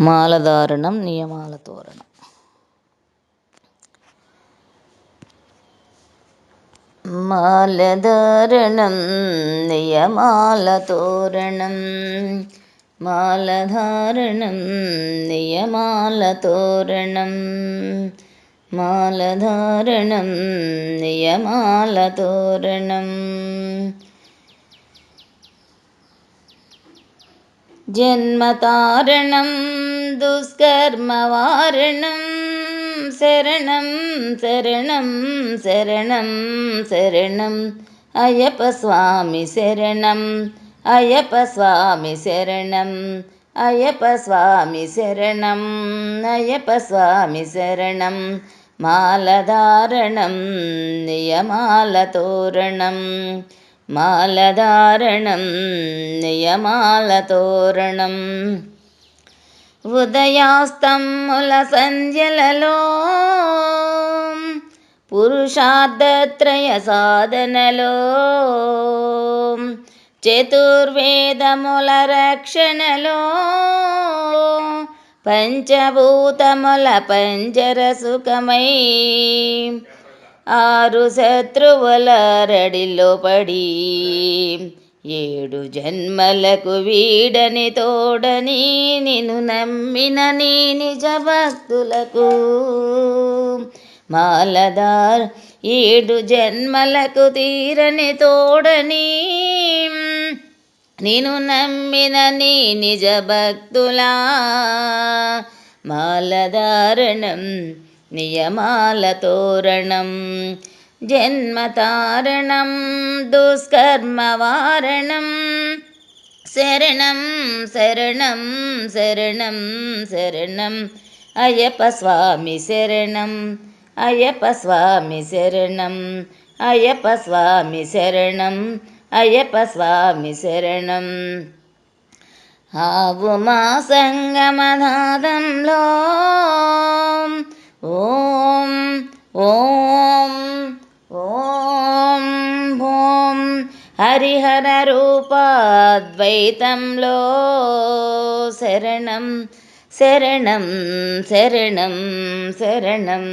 మాలధారణం నియమాల తోరణం. మాలధారణం నియమాల తోరణం, మాలధారణం నియమాల తోరణం, మాలధారణం నియమాల తోరణం. జన్మతారణం దుష్కర్మవారణం, శరణం శరణం శరణం శరణం అయ్యప్ప స్వామి శరణం, అయ్యప్ప స్వామి శరణం, అయ్యప్ప స్వామి శరణం, అయ్యప్ప స్వామి శరణం. మాలధారణం నియమాల తోరణం, మాలధారణం నియమాల తోరణం. ఉదయాస్తముల సంధ్యలలో పురుషార్థత్రయ సాధనలో, చతుర్వేదముల రక్షణలో, పంచభూతముల పంజర సుఖమై, ఆరు శత్రువుల రడిలో పడి, ఏడు జన్మలకు వీడని తోడని నిన్ను నమ్మిన నీ నిజ భక్తులకు. మాలధార ఏడు జన్మలకు తీరని తోడని నిన్ను నమ్మిన నీ నిజ భక్తులా. మాలధారణం నియమాల తోరణం, జన్మతారణం దుష్కర్మవారణం, శరణం శరణం శరణం శరణం అయ్యప్ప స్వామి శరణం, అయ్యప్ప స్వామి శరణం, అయ్యప్ప స్వామి శరణం, అయ్యప్ప స్వామి శరణం. ఆవు మా సంగమనాదంలో ఓం ఓం ఓం ఓం హరిహర రూపాద్వైతంలో శరణం శరణం శరణం శరణం.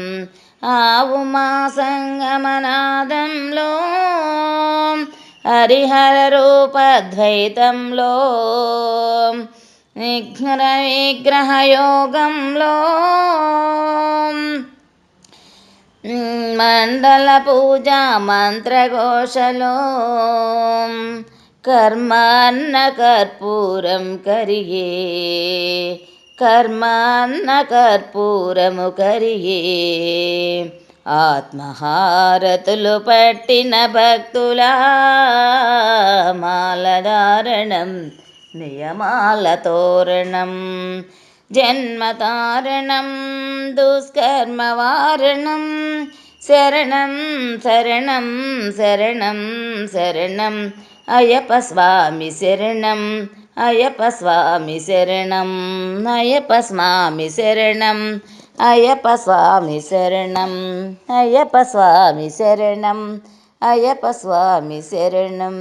ఆవు మా సంగమనాదంలో హరిహర రూపద్వైతంలో, విఘ్న విగ్రహ యోగంలో, మండల పూజా మంత్రఘోషలో, కర్మ అన్న కర్పూరం కరిగే, కర్మ అన్న కర్పూరము కరిగే, ఆత్మహారతులు పట్టిన భక్తులా. మాలధారణం నియమాల తోరణం, జన్మతారణం దుష్కర్మవారణం, శరణం శరణం శరణం శరణం అయ్యప్ప స్వామి శరణం, అయ్యప్ప స్వామి శరణం, అయ్యప్ప స్వామి శరణం, అయ్యప్ప స్వామి శరణం, అయ్యప్ప స్వామి శరణం, అయ్యప్ప స్వామి శరణం.